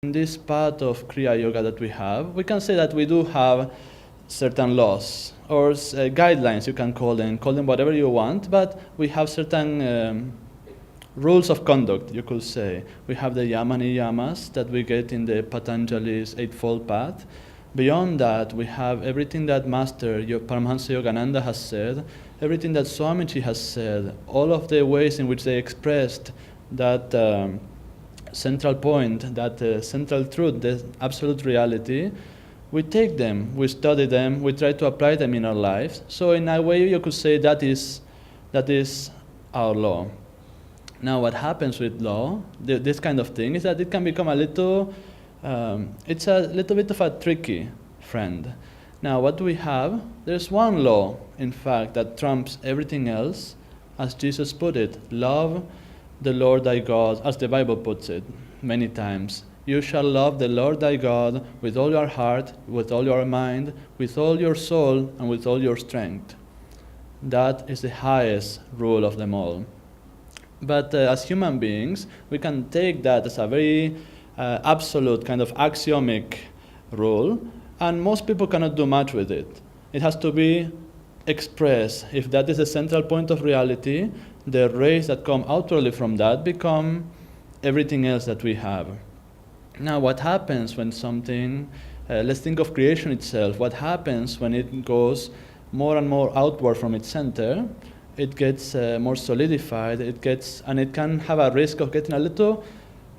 in this path of Kriya Yoga that we have, we can say that we do have certain laws or guidelines, you can call them whatever you want, but we have certain rules of conduct, you could say. We have the yama niyamas that we get in the Patanjali's Eightfold Path. Beyond that, we have everything that Master Paramahansa Yogananda has said, everything that Swamiji has said, all of the ways in which they expressed that central point, that central truth, the absolute reality. We take them, we study them, we try to apply them in our lives. So in a way you could say that is our law. Now what happens with law, this kind of thing, is that it can become a little, it's a little bit of a tricky friend. Now what do we have? There's one law, in fact, that trumps everything else, as Jesus put it, love the Lord thy God, as the Bible puts it many times. You shall love the Lord thy God with all your heart, with all your mind, with all your soul, and with all your strength. That is the highest rule of them all. But as human beings, we can take that as a very absolute, kind of axiomic rule, and most people cannot do much with it. It has to be expressed. If that is the central point of reality, the rays that come outwardly from that become everything else that we have. Now, what happens when something, let's think of creation itself, what happens when it goes more and more outward from its center? It gets more solidified, and it can have a risk of getting a little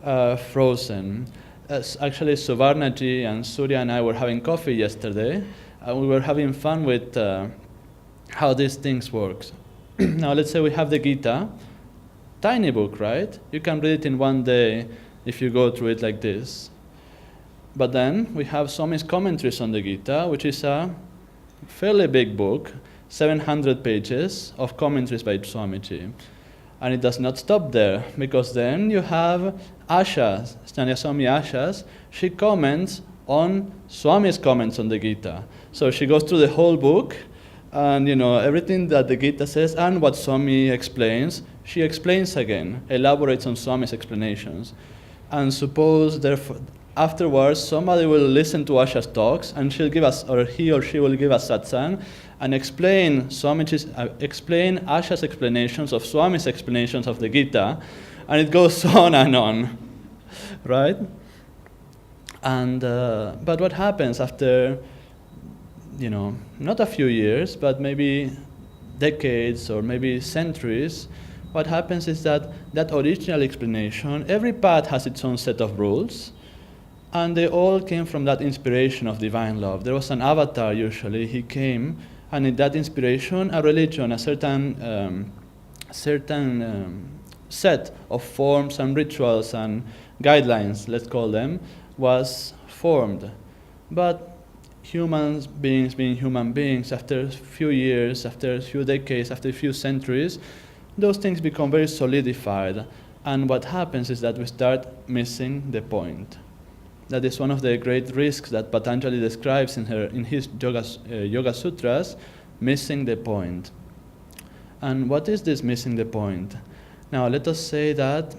frozen. Actually, Suvarnaji and Surya and I were having coffee yesterday, and we were having fun with how these things work. Now, let's say we have the Gita, tiny book, right? You can read it in one day if you go through it like this. But then we have Swami's commentaries on the Gita, which is a fairly big book, 700 pages of commentaries by Swamiji. And it does not stop there, because then you have Ashas, Swami Ashas. She comments on Swami's comments on the Gita. So she goes through the whole book, and everything that the Gita says and what Swami explains, she explains again, elaborates on Swami's explanations. And suppose, therefore, afterwards, somebody will listen to Asha's talks, and she'll give us, or he or she will give us satsang, and explain Asha's explanations of Swami's explanations of the Gita, and it goes on, right? And but what happens after, not a few years, but maybe decades or maybe centuries? What happens is that original explanation, every path has its own set of rules, and they all came from that inspiration of divine love. There was an avatar, usually, he came, and in that inspiration, a religion, a certain set of forms and rituals and guidelines, let's call them, was formed. But human beings being human beings, after a few years, after a few decades, after a few centuries, those things become very solidified. And what happens is that we start missing the point. That is one of the great risks that Patanjali describes in his Yoga Sutras, missing the point. And what is this missing the point? Now let us say that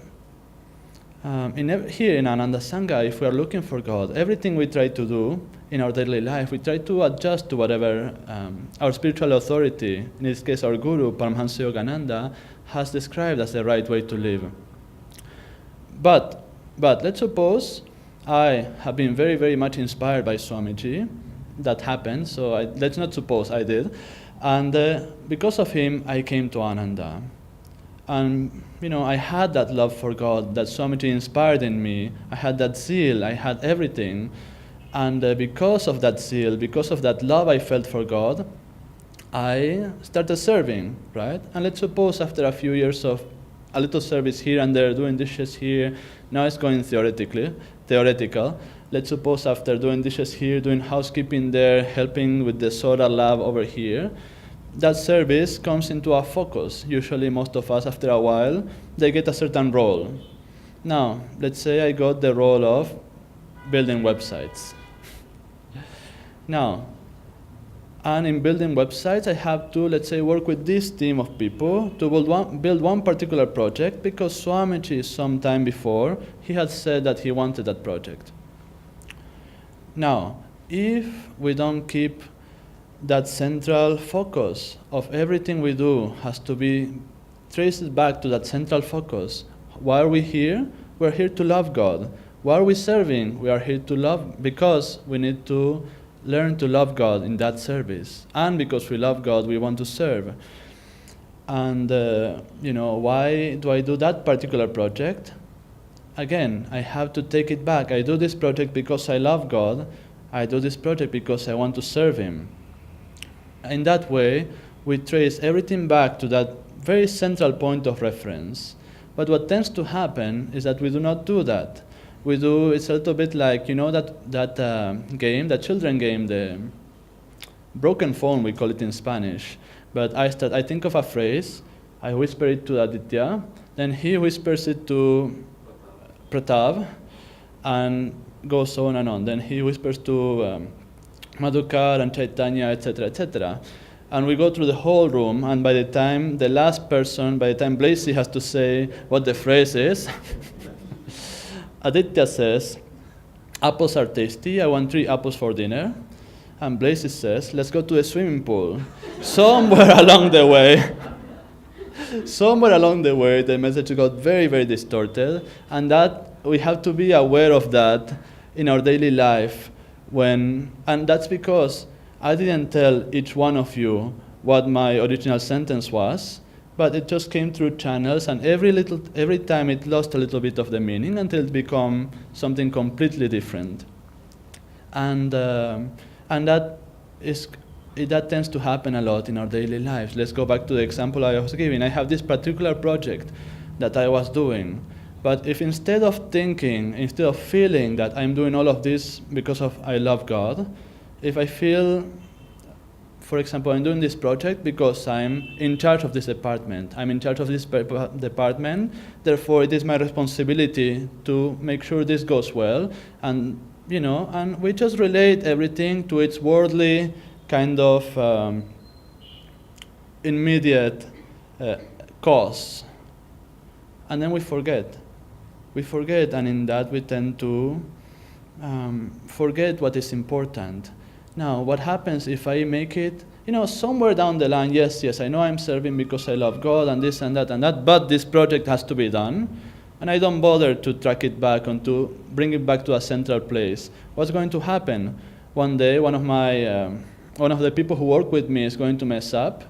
here in Ananda Sangha, if we are looking for God, everything we try to do in our daily life, we try to adjust to whatever our spiritual authority, in this case our Guru, Paramahansa Yogananda, has described as the right way to live. But let's suppose I have been very, very much inspired by Swamiji. That happened, so let's not suppose I did. And because of him, I came to Ananda. And, I had that love for God that Swamiji inspired in me. I had that zeal, I had everything. And because of that zeal, because of that love I felt for God, I started serving, right? And let's suppose after a few years of a little service here and there, doing dishes here, now it's going theoretical. Let's suppose after doing dishes here, doing housekeeping there, helping with the soda lab over here, that service comes into a focus. Usually most of us, after a while, they get a certain role. Now, let's say I got the role of building websites. Now, And in building websites, I have to, let's say, work with this team of people to build one particular project because Swamiji, some time before, he had said that he wanted that project. Now, if we don't keep that central focus of everything we do has to be traced back to that central focus. Why are we here? We're here to love God. Why are we serving? We are here to love because we need to learn to love God in that service. And because we love God, we want to serve. And, why do I do that particular project? Again, I have to take it back. I do this project because I love God. I do this project because I want to serve Him. In that way, we trace everything back to that very central point of reference. But what tends to happen is that we do not do that. It's a little bit like, that game, that children game, the broken phone, we call it in Spanish. But I think of a phrase, I whisper it to Aditya, then he whispers it to Pratap, and goes on and on. Then he whispers to Madhukar and Chaitanya, etc., etc. And we go through the whole room, and by the time Blaisey has to say what the phrase is, Aditya says, apples are tasty, I want 3 apples for dinner. And Blaisey says, let's go to the swimming pool. Somewhere along the way, the message got very, very distorted, and that we have to be aware of that in our daily life. And that's because I didn't tell each one of you what my original sentence was, but it just came through channels, and every time it lost a little bit of the meaning until it became something completely different. And that tends to happen a lot in our daily lives. Let's go back to the example I was giving. I have this particular project that I was doing. But if instead of feeling that I'm doing all of this because I love God, if I feel, for example, I'm doing this project because I'm in charge of this department. I'm in charge of this department, therefore it is my responsibility to make sure this goes well. And we just relate everything to its worldly kind of immediate cause. And then we forget. And in that we tend to forget what is important. Now, what happens if I make it, somewhere down the line, yes, I know I'm serving because I love God and this and that, but this project has to be done, and I don't bother to track it back and to bring it back to a central place. What's going to happen? One day, one of the people who work with me is going to mess up,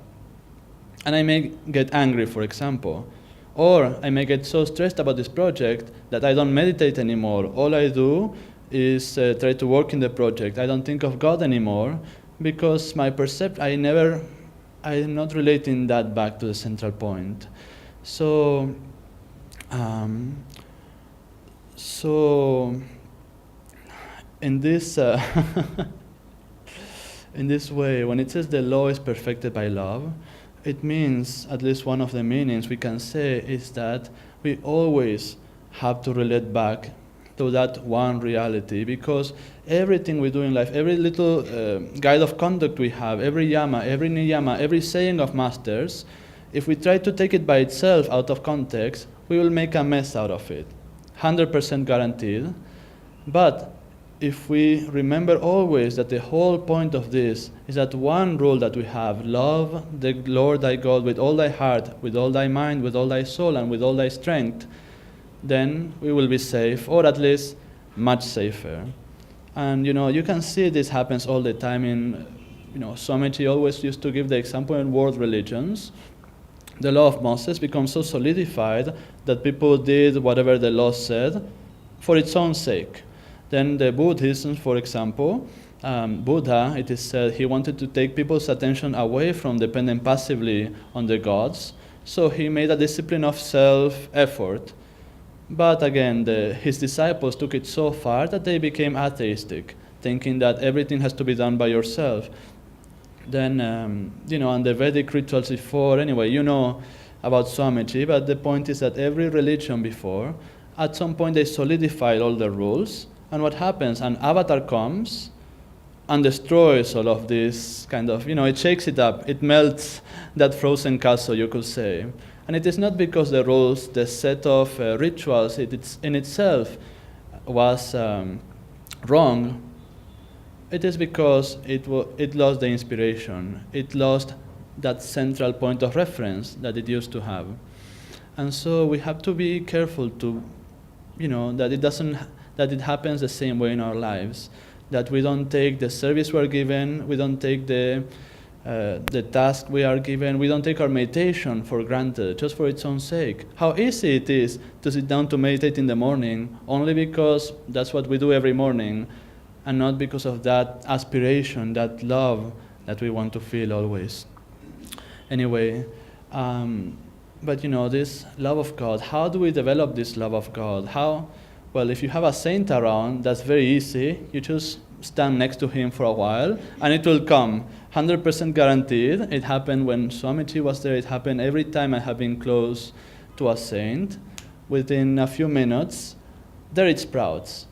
and I may get angry, for example. Or I may get so stressed about this project that I don't meditate anymore. All I do is try to work in the project. I don't think of God anymore because my I'm not relating that back to the central point. So in this in this way, when it says the law is perfected by love, it means, at least one of the meanings we can say is that we always have to relate back to that one reality, because everything we do in life, every little guide of conduct we have, every yama, every niyama, every saying of masters, if we try to take it by itself out of context, we will make a mess out of it, 100% guaranteed. But if we remember always that the whole point of this is that one rule that we have, love the Lord thy God with all thy heart, with all thy mind, with all thy soul, and with all thy strength, then we will be safe, or at least much safer. And you can see this happens all the time in, Swamiji always used to give the example in world religions. The law of Moses becomes so solidified that people did whatever the law said for its own sake. Then the Buddhism, for example, Buddha, it is said he wanted to take people's attention away from depending passively on the gods, so he made a discipline of self-effort. But again, his disciples took it so far that they became atheistic, thinking that everything has to be done by yourself. Then, and the Vedic rituals before, anyway, about Swamiji, but the point is that every religion before, at some point they solidified all the rules, and what happens? An avatar comes, and destroys all of this kind of, it shakes it up. It melts that frozen castle, you could say. And it is not because the rules, the set of rituals, it's in itself was wrong. It is because it lost the inspiration. It lost that central point of reference that it used to have. And so we have to be careful to, that it happens the same way in our lives. That we don't take the service we're given, we don't take the task we are given, we don't take our meditation for granted, just for its own sake. How easy it is to sit down to meditate in the morning, only because that's what we do every morning, and not because of that aspiration, that love that we want to feel always. Anyway, but this love of God, how do we develop this love of God? Well, if you have a saint around, that's very easy. You just stand next to him for a while, and it will come. 100% guaranteed. It happened when Swamiji was there. It happened every time I have been close to a saint. Within a few minutes, there it sprouts.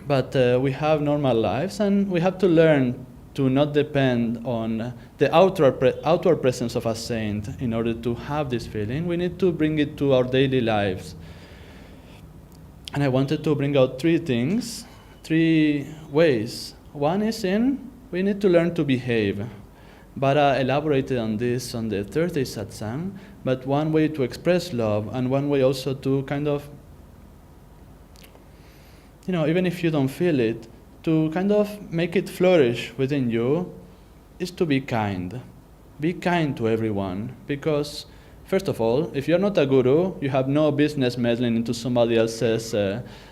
But we have normal lives, and we have to learn to not depend on the outward presence of a saint in order to have this feeling. We need to bring it to our daily lives. And I wanted to bring out three ways. One is we need to learn to behave. Bara elaborated on this on the Thursday Satsang, but one way to express love, and one way also to kind of, even if you don't feel it, to kind of make it flourish within you, is to be kind. Be kind to everyone, because first of all, if you're not a guru, you have no business meddling into somebody else's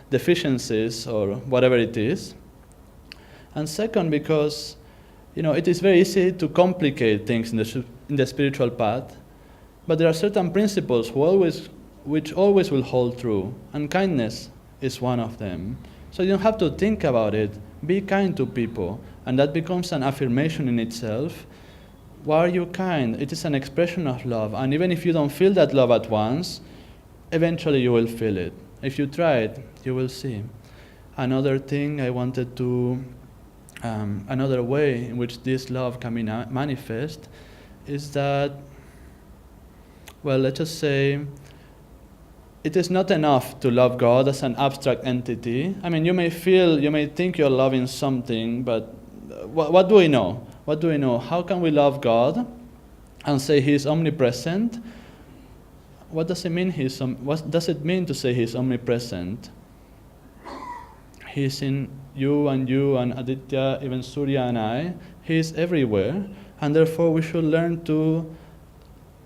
deficiencies or whatever it is. And second, because it is very easy to complicate things in the spiritual path, but there are certain principles which always will hold true, and kindness is one of them. So you don't have to think about it. Be kind to people, and that becomes an affirmation in itself. Why are you kind? It is an expression of love, and even if you don't feel that love at once, eventually you will feel it. If you try it, you will see. Another thing I wanted to, another way in which this love can be manifest is that, well, let's just say, it is not enough to love God as an abstract entity. I mean, you may think you're loving something, but what do we know? What do we know? How can we love God and say He is omnipresent? What does it mean? What does it mean to say He is omnipresent? He is in you and Aditya, even Surya and I. He is everywhere, and therefore we should learn to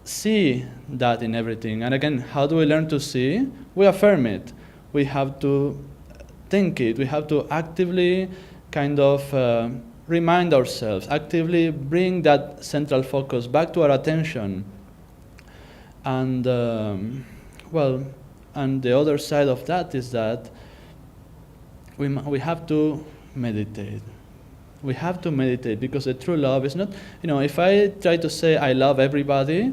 see that in everything. And again, how do we learn to see? We affirm it. We have to think it. We have to actively kind of remind ourselves, actively bring that central focus back to our attention. And and the other side of that is that we have to meditate. We have to meditate, because the true love is not, if I try to say I love everybody,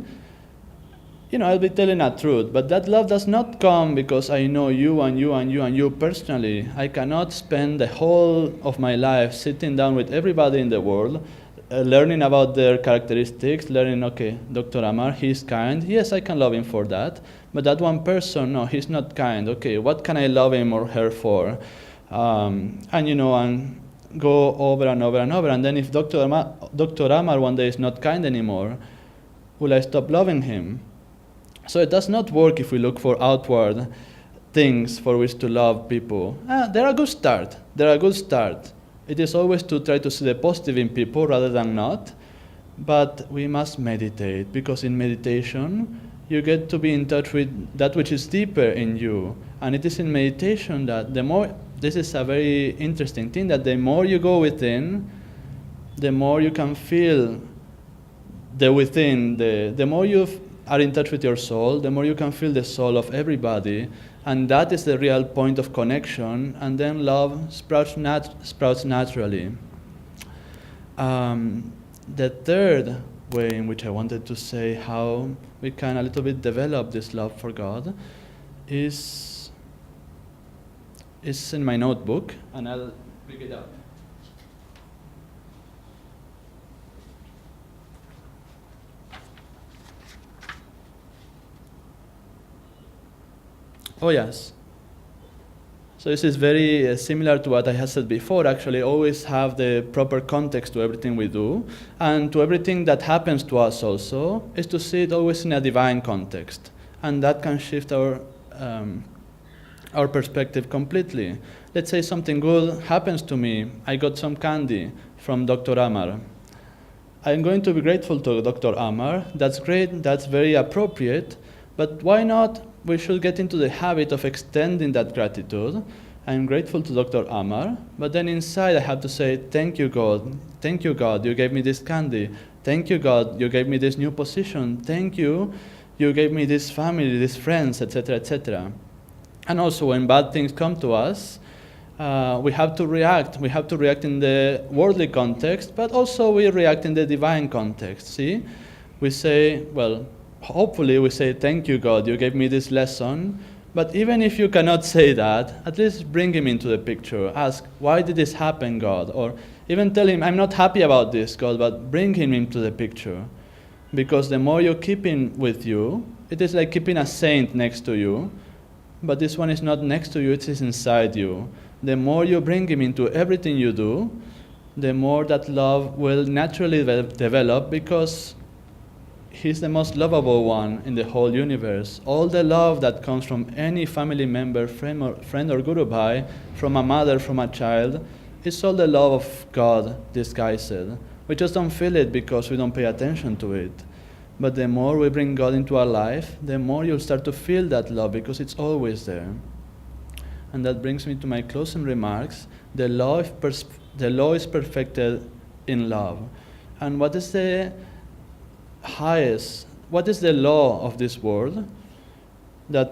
I'll be telling a truth, but that love does not come because I know you and you and you and you personally. I cannot spend the whole of my life sitting down with everybody in the world, learning about their characteristics, learning, okay, Dr. Amar, he's kind. Yes, I can love him for that. But that one person, no, he's not kind. Okay, what can I love him or her for? And go over and over and over. And then if Dr. Amar one day is not kind anymore, will I stop loving him? So it does not work if we look for outward things for which to love people. They're a good start. They're a good start. It is always to try to see the positive in people rather than not. But we must meditate, because in meditation you get to be in touch with that which is deeper in you. And it is in meditation that this is a very interesting thing, that the more you go within, the more you can feel the within, the more you are in touch with your soul, the more you can feel the soul of everybody, and that is the real point of connection, and then love sprouts naturally. The third way in which I wanted to say how we can a little bit develop this love for God is in my notebook, and I'll pick it up. Oh yes. So this is very similar to what I had said before, actually. Always have the proper context to everything we do, and to everything that happens to us also, is to see it always in a divine context. And that can shift our perspective completely. Let's say something good happens to me. I got some candy from Dr. Amar. I'm going to be grateful to Dr. Amar. That's great, that's very appropriate, but why not? We should get into the habit of extending that gratitude. I'm grateful to Dr. Amar, but then inside I have to say, thank you, God. Thank you, God, you gave me this candy. Thank you, God, you gave me this new position. Thank you, you gave me this family, these friends, etc., etc. And also when bad things come to us, we have to react. We have to react in the worldly context, but also we react in the divine context, see? We say, well, hopefully we say, thank you, God, you gave me this lesson. But even if you cannot say that, at least bring him into the picture. Ask, why did this happen, God? Or even tell him, I'm not happy about this, God, but bring him into the picture. Because the more you keep him with you, it is like keeping a saint next to you, but this one is not next to you, it is inside you. The more you bring him into everything you do, the more that love will naturally develop, because he's the most lovable one in the whole universe. All the love that comes from any family member, friend or Guru Bhai, from a mother, from a child, is all the love of God disguised. We just don't feel it because we don't pay attention to it. But the more we bring God into our life, the more you'll start to feel that love, because it's always there. And that brings me to my closing remarks. The law is perfected in love. And what is the law of this world that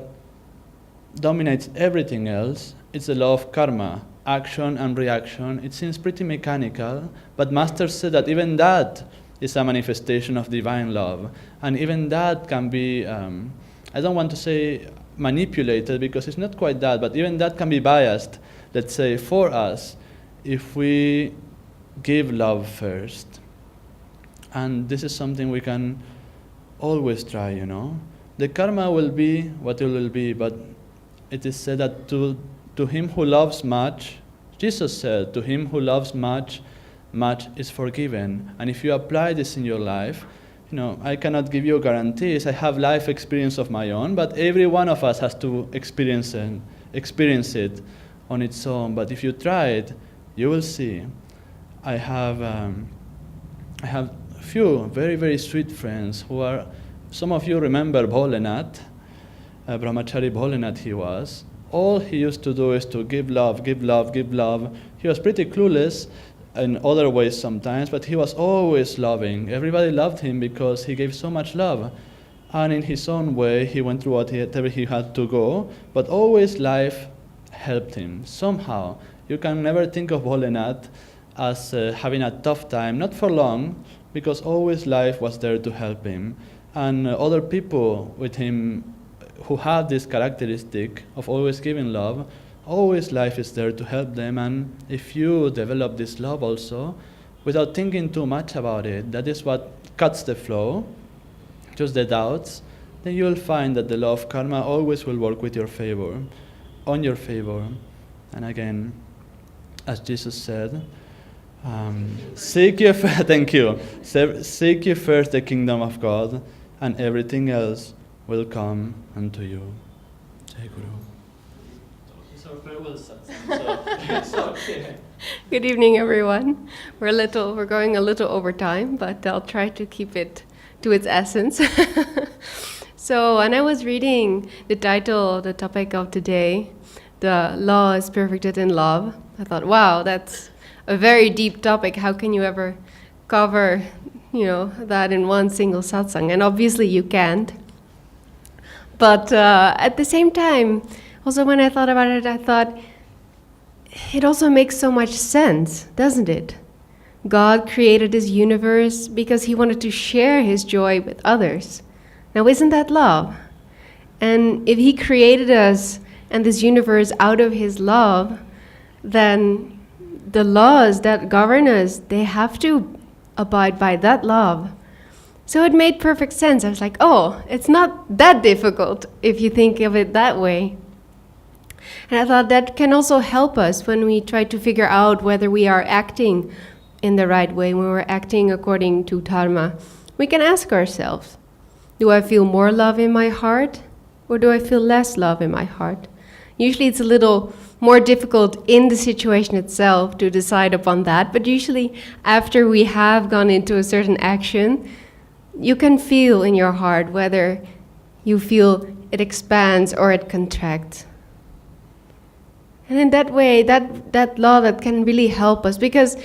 dominates everything else? It's the law of karma, action and reaction. It seems pretty mechanical, but Master said that even that is a manifestation of divine love. And even that can be, I don't want to say manipulated, because it's not quite that, but even that can be biased, let's say, for us, if we give love first. And this is something we can always try, you know. The karma will be what it will be, but it is said that to him who loves much, Jesus said, to him who loves much, much is forgiven. And if you apply this in your life, you know, I cannot give you guarantees. I have life experience of my own, but every one of us has to experience it on its own. But if you try it, you will see. I have a few very, very sweet friends who are, some of you remember Bholenath, Brahmachari Bholenath he was. All he used to do is to give love, give love, give love. He was pretty clueless in other ways sometimes, but he was always loving. Everybody loved him because he gave so much love. And in his own way, he went through whatever he had to go, but always life helped him, somehow. You can never think of Bholenath as having a tough time, not for long, because always life was there to help him. And other people with him who have this characteristic of always giving love, always life is there to help them. And if you develop this love also, without thinking too much about it, that is what cuts the flow, just the doubts, then you will find that the law of karma always will work with your favor, on your favor. And again, as Jesus said, seek ye first, thank you. Seek ye first the kingdom of God, and everything else will come unto you. Jai Guru. It's our farewell satsang, so it's okay. Good evening, everyone. We're going a little over time, but I'll try to keep it to its essence. So, when I was reading the title, the topic of today, the law is perfected in love, I thought, wow, that's a very deep topic. How can you ever cover, that in one single satsang? And obviously you can't. But at the same time, also when I thought about it, I thought, it also makes so much sense, doesn't it? God created this universe because he wanted to share his joy with others. Now, isn't that love? And if he created us and this universe out of his love, then the laws that govern us, they have to abide by that love. So it made perfect sense. I was like, oh, it's not that difficult if you think of it that way. And I thought that can also help us when we try to figure out whether we are acting in the right way, when we're acting according to Dharma. We can ask ourselves, do I feel more love in my heart, or do I feel less love in my heart? Usually it's a little more difficult in the situation itself to decide upon that, but usually after we have gone into a certain action, you can feel in your heart whether you feel it expands or it contracts. And in that way, that law that can really help us, because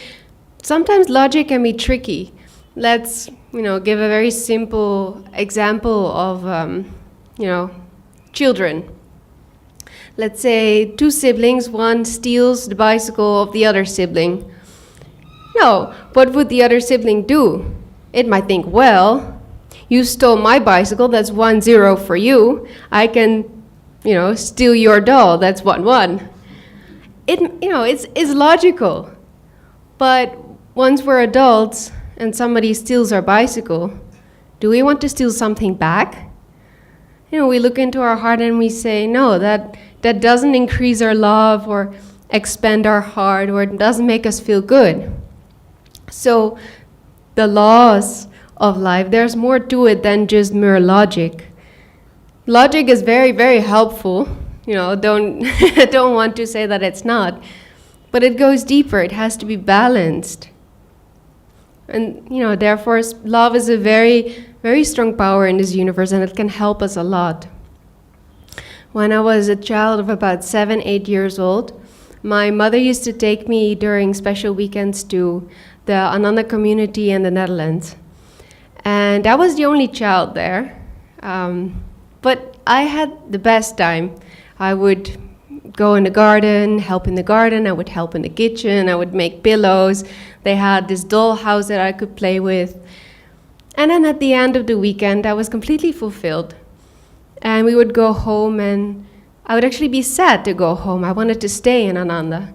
sometimes logic can be tricky. Let's, give a very simple example of, children. Let's say two siblings, one steals the bicycle of the other sibling. No, what would the other sibling do? It might think, well, you stole my bicycle, that's 1-0 for you. I can, steal your doll, that's 1-1. It's logical. But once we're adults and somebody steals our bicycle, do we want to steal something back? We look into our heart and we say, no, that doesn't increase our love or expand our heart, or it doesn't make us feel good. So the laws of life, there's more to it than just mere logic. Logic is very, very helpful. Don't don't want to say that it's not. But it goes deeper. It has to be balanced. And, therefore, love is a very, very strong power in this universe, and it can help us a lot. When I was a child of about 7-8 years old, my mother used to take me during special weekends to the Ananda community in the Netherlands. And I was the only child there. But I had the best time. I would go in the garden, help in the garden, I would help in the kitchen, I would make pillows. They had this doll house that I could play with. And then at the end of the weekend, I was completely fulfilled. And we would go home, and I would actually be sad to go home. I wanted to stay in Ananda.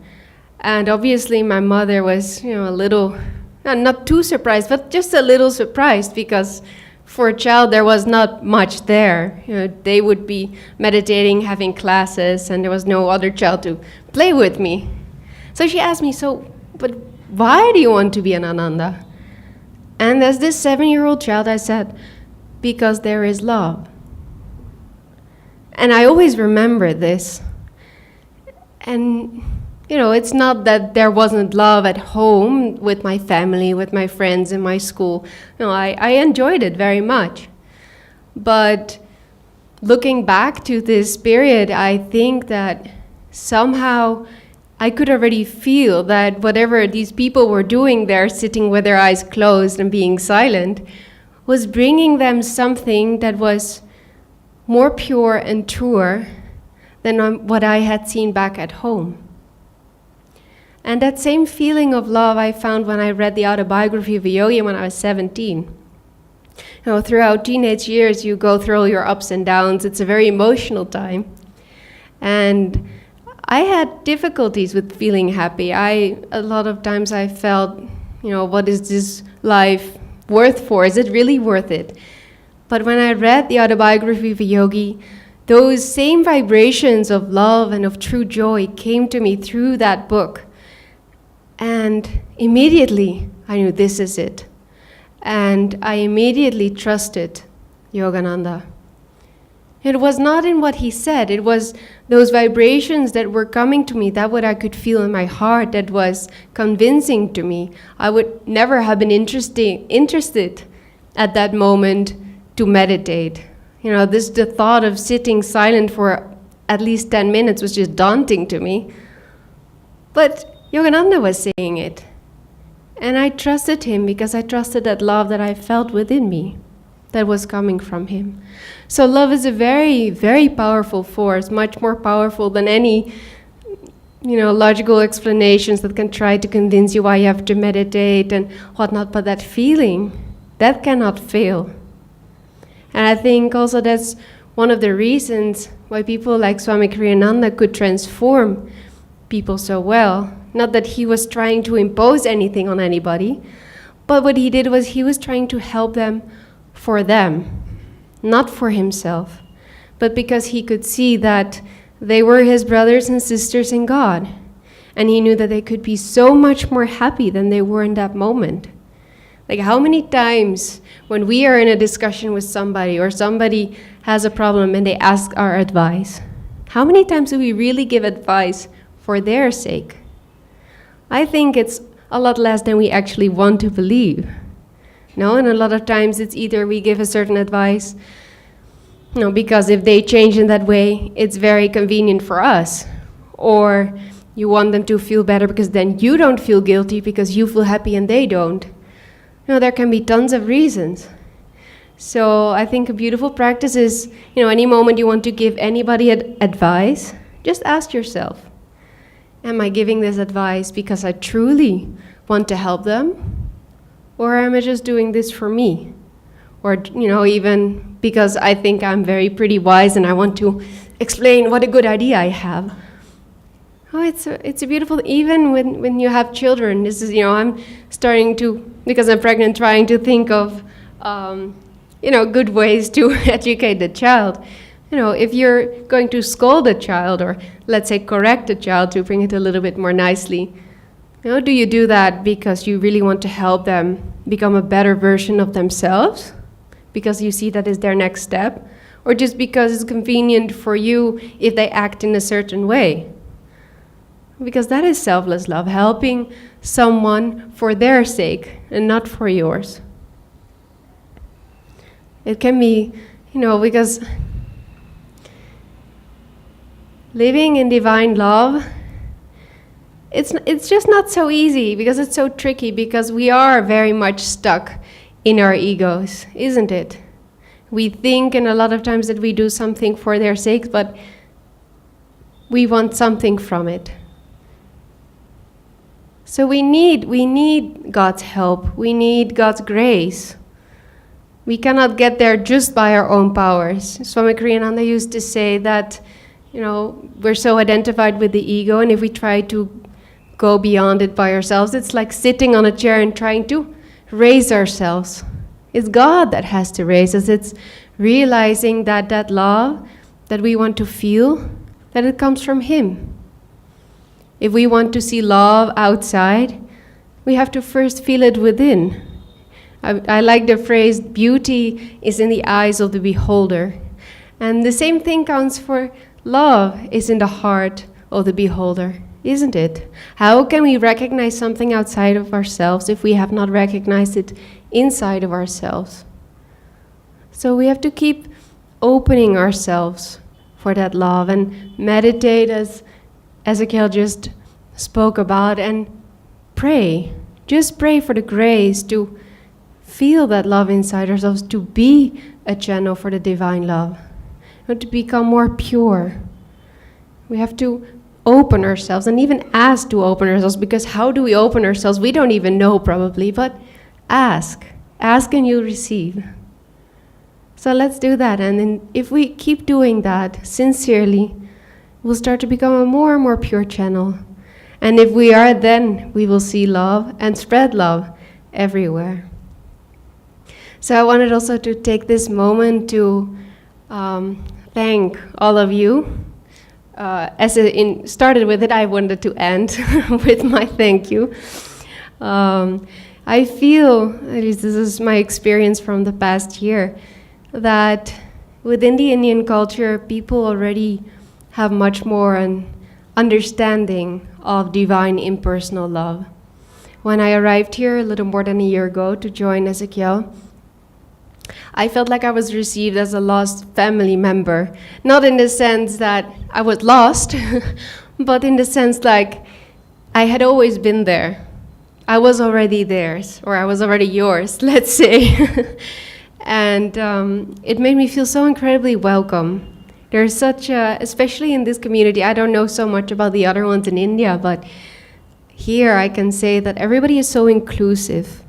And obviously my mother was, a little, not too surprised, but just a little surprised, because for a child there was not much there. They would be meditating, having classes, and there was no other child to play with me. So she asked me, but why do you want to be in Ananda? And as this 7-year-old child, I said, because there is love. And I always remember this. And, it's not that there wasn't love at home with my family, with my friends in my school. No, I enjoyed it very much. But looking back to this period, I think that somehow I could already feel that whatever these people were doing there, sitting with their eyes closed and being silent, was bringing them something that was more pure and truer than what I had seen back at home. And that same feeling of love I found when I read the autobiography of a yogi when I was 17. Throughout teenage years, you go through all your ups and downs. It's a very emotional time. And I had difficulties with feeling happy. A lot of times I felt, what is this life worth for? Is it really worth it? But when I read the autobiography of a yogi, those same vibrations of love and of true joy came to me through that book. And immediately I knew this is it. And I immediately trusted Yogananda. It was not in what he said, it was those vibrations that were coming to me, that what I could feel in my heart that was convincing to me. I would never have been interested at that moment to meditate. The thought of sitting silent for at least 10 minutes was just daunting to me. But Yogananda was saying it. And I trusted him because I trusted that love that I felt within me that was coming from him. So love is a very, very powerful force, much more powerful than any, logical explanations that can try to convince you why you have to meditate and whatnot. But that feeling, that cannot fail. And I think also that's one of the reasons why people like Swami Kriyananda could transform people so well. Not that he was trying to impose anything on anybody, but what he did was he was trying to help them for them, not for himself, but because he could see that They were his brothers and sisters in God. And he knew that they could be so much more happy than they were in that moment. Like, how many times when we are in a discussion with somebody or somebody has a problem and they ask our advice, how many times do we really give advice for their sake? I think it's a lot less than we actually want to believe. No, and a lot of times it's either we give a certain advice, because if they change in that way, it's very convenient for us. Or you want them to feel better because then you don't feel guilty because you feel happy and they don't. There can be tons of reasons. So I think a beautiful practice is, any moment you want to give anybody advice, just ask yourself, am I giving this advice because I truly want to help them? Or am I just doing this for me? Or, even because I think I'm very pretty wise and I want to explain what a good idea I have. Oh, it's a beautiful, even when you have children, this is, I'm starting to, because I'm pregnant, trying to think of, good ways to educate the child. If you're going to scold a child or, let's say, correct a child to bring it a little bit more nicely, do you do that because you really want to help them become a better version of themselves? Because you see that is their next step? Or just because it's convenient for you if they act in a certain way? Because that is selfless love, helping someone for their sake and not for yours. It can be, because living in divine love, it's just not so easy because it's so tricky, because we are very much stuck in our egos, isn't it? We think, and a lot of times, that we do something for their sake, but we want something from it. So we need God's help. We need God's grace. We cannot get there just by our own powers. Swami Kriyananda used to say that, we're so identified with the ego, and if we try to go beyond it by ourselves, it's like sitting on a chair and trying to raise ourselves. It's God that has to raise us. It's realizing that love that we want to feel, that it comes from Him. If we want to see love outside, we have to first feel it within. I like the phrase, beauty is in the eyes of the beholder. And the same thing counts for love is in the heart of the beholder, isn't it? How can we recognize something outside of ourselves if we have not recognized it inside of ourselves? So we have to keep opening ourselves for that love and meditate, as Hezequiel just spoke about, and pray. Just pray for the grace to feel that love inside ourselves, to be a channel for the divine love, and to become more pure. We have to open ourselves and even ask to open ourselves, because how do we open ourselves? We don't even know probably, but ask. Ask and you'll receive. So let's do that, and then if we keep doing that sincerely, we'll start to become a more and more pure channel. And if we are, then we will see love and spread love everywhere. So I wanted also to take this moment to thank all of you. Started with it, I wanted to end with my thank you. I feel, at least this is my experience from the past year, that within the Indian culture, people already have much more an understanding of divine impersonal love. When I arrived here a little more than a year ago to join Hezequiel, I felt like I was received as a lost family member. Not in the sense that I was lost, but in the sense like I had always been there. I was already theirs, or I was already yours, let's say. And it made me feel so incredibly welcome. There's such a, especially in this community, I don't know so much about the other ones in India, but here I can say that everybody is so inclusive.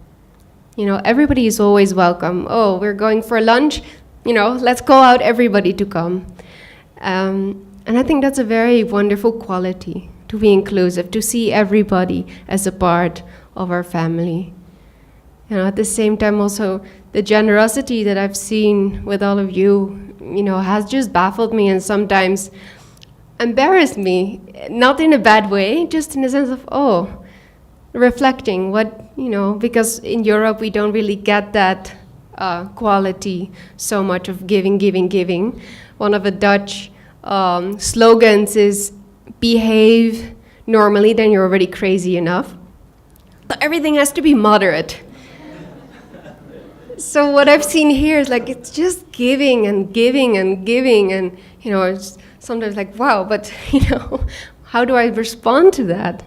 Everybody is always welcome. Oh, we're going for lunch, let's call out everybody to come. And I think that's a very wonderful quality, to be inclusive, to see everybody as a part of our family. At the same time also, the generosity that I've seen with all of you, has just baffled me, and sometimes embarrassed me, not in a bad way, just in the sense of, oh, reflecting what, because in Europe we don't really get that quality so much of giving, giving, giving. One of the Dutch slogans is behave normally, then you're already crazy enough. But everything has to be moderate. So what I've seen here is like, it's just giving and giving and giving, and it's sometimes like, wow, but how do I respond to that?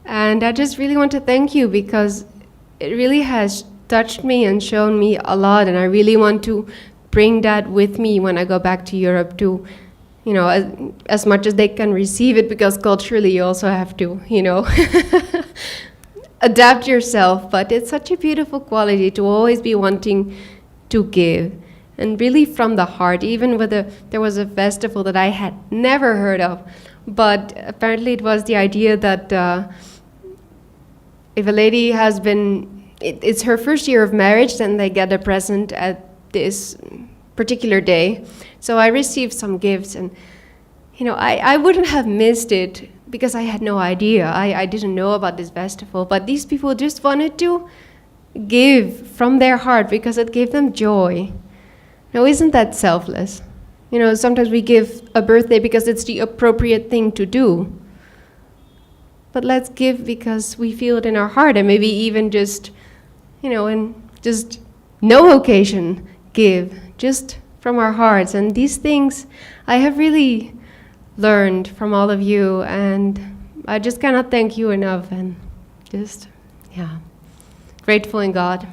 And I just really want to thank you, because it really has touched me and shown me a lot, and I really want to bring that with me when I go back to Europe to, as much as they can receive it, because culturally you also have to, adapt yourself. But it's such a beautiful quality to always be wanting to give, and really from the heart. Even with there was a festival that I had never heard of, but apparently it was the idea that if a lady has been, it's her first year of marriage, then they get a present at this particular day. So I received some gifts, and I wouldn't have missed it because I had no idea. I didn't know about this festival, but these people just wanted to give from their heart because it gave them joy. Now, isn't that selfless? Sometimes we give a birthday because it's the appropriate thing to do. But let's give because we feel it in our heart, and maybe even just, in just no occasion, give, just from our hearts. And these things I have really learned from all of you, and I just cannot thank you enough, and just, grateful in God.